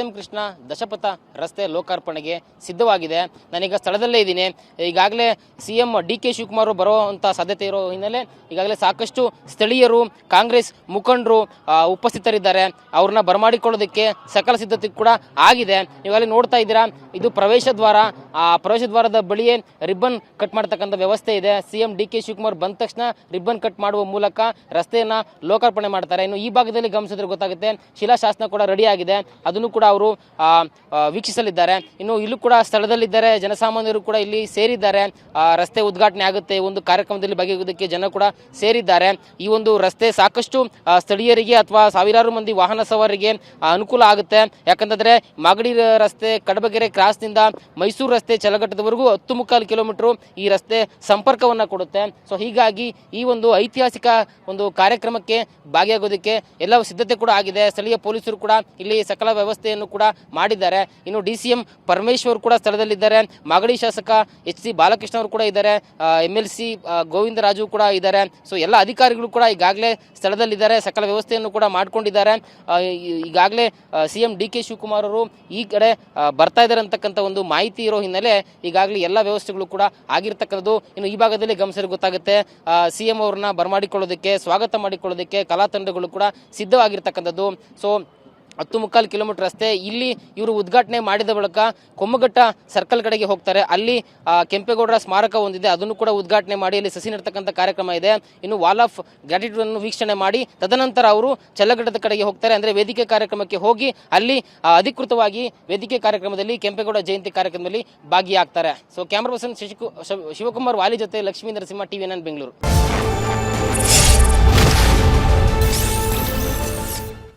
M Krishna ದಶಪಥ ರಸ್ತೆ ಲೋಕಾರ್ಪಣೆಗೆ ಸಿದ್ಧವಾಗಿದೆ. ನಾನೀಗ ಸ್ಥಳದಲ್ಲೇ ಇದ್ದೀನಿ. ಈಗಾಗಲೇ ಸಿಎಂ ಡಿ.ಕೆ. ಶಿವಕುಮಾರ್ ಬರುವಂಥ ಸಾಧ್ಯತೆ ಇರೋ ಹಿನ್ನೆಲೆ ಈಗಾಗಲೇ ಸಾಕಷ್ಟು ಸ್ಥಳೀಯರು, ಕಾಂಗ್ರೆಸ್ ಮುಖಂಡರು ಉಪಸ್ಥಿತರಿದ್ದಾರೆ. ಅವ್ರನ್ನ ಬರಮಾಡಿಕೊಳ್ಳೋದಕ್ಕೆ ಸಕಲ ಸಿದ್ಧತೆ ಕೂಡ ಆಗಿದೆ. ಈಗಾಗಲೇ ನೋಡ್ತಾ ಇದ್ದೀರಾ, ಇದು ಪ್ರವೇಶ ದ್ವಾರ. ಆ ಪ್ರವೇಶ ದ್ವಾರದ ಬಳಿಯೇ ರಿಬ್ಬನ್ ಕಟ್ ಮಾಡ್ತಕ್ಕಂಥ ವ್ಯವಸ್ಥೆ ಇದೆ. ಸಿಎಂ ಡಿ.ಕೆ. ಶಿವಕುಮಾರ್ ಬಂದ ತಕ್ಷಣ ರಿಬ್ಬನ್ ಕಟ್ ಮಾಡುವ ಮೂಲಕ ರಸ್ತೆಯನ್ನ ಲೋಕಾರ್ಪಣೆ ಮಾಡ್ತಾರೆ. ಇನ್ನು ಈ ಭಾಗದಲ್ಲಿ ಗಮನಿಸಿದ್ರೆ ಗೊತ್ತಾಗುತ್ತೆ, ಶಿಲಾಶಾಸನ ಕೂಡ ರೆಡಿ ಆಗಿದೆ. ಅದನ್ನು ಕೂಡ ಅವರು ವೀಕ್ಷಿಸಲಿದ್ದಾರೆ. ಇನ್ನು ಇಲ್ಲೂ ಕೂಡ ಸ್ಥಳದಲ್ಲಿದ್ದಾರೆ, ಜನಸಾಮಾನ್ಯರು ಕೂಡ ಇಲ್ಲಿ ಸೇರಿದ್ದಾರೆ. ರಸ್ತೆ ಉದ್ಘಾಟನೆ ಆಗುತ್ತೆ, ಒಂದು ಕಾರ್ಯಕ್ರಮದಲ್ಲಿ ಭಾಗಿಯಾಗೋದಕ್ಕೆ ಜನ ಕೂಡ ಸೇರಿದ್ದಾರೆ. ಈ ಒಂದು ರಸ್ತೆ ಸಾಕಷ್ಟು ಸ್ಥಳೀಯರಿಗೆ ಅಥವಾ ಸಾವಿರಾರು ಮಂದಿ ವಾಹನ ಸವಾರರಿಗೆ ಅನುಕೂಲ ಆಗುತ್ತೆ. ಯಾಕಂತಂದ್ರೆ ಮಾಗಡಿ ರಸ್ತೆ ಕಡಬಗೆರೆ ಕ್ರಾಸ್ನಿಂದ ಮೈಸೂರು ರಸ್ತೆ ಚಲಘಟ್ಟದವರೆಗೂ 10.25 ಕಿಲೋಮೀಟರ್ ಈ ರಸ್ತೆ ಸಂಪರ್ಕವನ್ನ ಕೊಡುತ್ತೆ. ಸೊ ಹೀಗಾಗಿ ಈ ಒಂದು ಐತಿಹಾಸಿಕ ಒಂದು ಕಾರ್ಯಕ್ರಮಕ್ಕೆ ಭಾಗಿಯಾಗೋದಕ್ಕೆ ಎಲ್ಲ ಸಿದ್ಧತೆ ಕೂಡ ಆಗಿದೆ. ಸ್ಥಳೀಯ ಪೊಲೀಸರು ಕೂಡ ಇಲ್ಲಿ ಸಕಲ ವ್ಯವಸ್ಥೆಯನ್ನು ಕೂಡ ಮಾಡಿದ್ದಾರೆ. ಇನ್ನು ಡಿ.ಸಿ.ಎಂ ಪರಮೇಶ್ವರ್ ಕೂಡ ಸ್ಥಳದಲ್ಲಿದ್ದಾರೆ. ಮಾಗಡಿ ಶಾಸಕ ಎಚ್.ಸಿ. ಬಾಲಕೃಷ್ಣ ಅವರು ಕೂಡ ಇದ್ದಾರೆ. MLC ಗೋವಿಂದರಾಜು ಕೂಡ ಇದ್ದಾರೆ. ಸೊ ಎಲ್ಲ ಅಧಿಕಾರಿಗಳು ಕೂಡ ಈಗಾಗಲೇ ಸ್ಥಳದಲ್ಲಿದ್ದಾರೆ, ಸಕಲ ವ್ಯವಸ್ಥೆಯನ್ನು ಕೂಡ ಮಾಡ್ಕೊಂಡಿದ್ದಾರೆ. ಈಗಾಗಲೇ ಸಿಎಂ ಡಿ.ಕೆ. ಶಿವಕುಮಾರ್ ಅವರು ಈ ಕಡೆ ಬರ್ತಾ ಇದ್ದಾರೆ ಅಂತಕ್ಕಂಥ ಒಂದು ಮಾಹಿತಿ ಇರೋ ಹಿನ್ನೆಲೆ ಈಗಾಗಲೇ ಎಲ್ಲ ವ್ಯವಸ್ಥೆಗಳು ಕೂಡ ಆಗಿರ್ತಕ್ಕಂಥದ್ದು. ಇನ್ನು ಈ ಭಾಗದಲ್ಲಿ ಗಮನಿಸಿದ್ರೆ ಗೊತ್ತಾಗುತ್ತೆ, ಸಿಎಂ ಅವ್ರನ್ನ ಬರಮಾಡಿಕೊಳ್ಳೋದಕ್ಕೆ, ಸ್ವಾಗತ ಮಾಡಿಕೊಳ್ಳೋದಕ್ಕೆ ಕಲಾ ತಂಡಗಳು ಕೂಡ ಸಿದ್ಧವಾಗಿರ್ತಕ್ಕಂಥದ್ದು. ಸೊ 10.25 ಕಿಲೋಮೀಟರ್ ರಸ್ತೆ ಇಲ್ಲಿ ಇವರು ಉದ್ಘಾಟನೆ ಮಾಡಿದ ಬಳಿಕ ಕೊಮ್ಮಘಟ್ಟ ಸರ್ಕಲ್ ಕಡೆಗೆ ಹೋಗ್ತಾರೆ. ಅಲ್ಲಿ ಕೆಂಪೇಗೌಡರ ಸ್ಮಾರಕ ಹೊಂದಿದೆ, ಅದನ್ನು ಕೂಡ ಉದ್ಘಾಟನೆ ಮಾಡಿ ಅಲ್ಲಿ ಸಸಿ ನೆಡ್ತಕ್ಕಂಥ ಕಾರ್ಯಕ್ರಮ ಇದೆ. ಇನ್ನು ವಾಲ್ ಆಫ್ ಗ್ರಾಟಿಟ್ಯೂಡ್ ಅನ್ನು ವೀಕ್ಷಣೆ ಮಾಡಿ ತದನಂತರ ಅವರು ಚಲ್ಲಘಟ್ಟದ ಕಡೆಗೆ ಹೋಗ್ತಾರೆ. ಅಂದ್ರೆ ವೇದಿಕೆ ಕಾರ್ಯಕ್ರಮಕ್ಕೆ ಹೋಗಿ ಅಲ್ಲಿ ಅಧಿಕೃತವಾಗಿ ವೇದಿಕೆ ಕಾರ್ಯಕ್ರಮದಲ್ಲಿ ಕೆಂಪೇಗೌಡ ಜಯಂತಿ ಕಾರ್ಯಕ್ರಮದಲ್ಲಿ ಭಾಗಿಯಾಗ್ತಾರೆ. ಸೊ ಕ್ಯಾಮರಾ ಪರ್ಸನ್ ಶಿವಕುಮಾರ್ ವಾಲಿ ಜೊತೆ ಲಕ್ಷ್ಮೀ ನರಸಿಂಹ, TV9 ಬೆಂಗಳೂರು.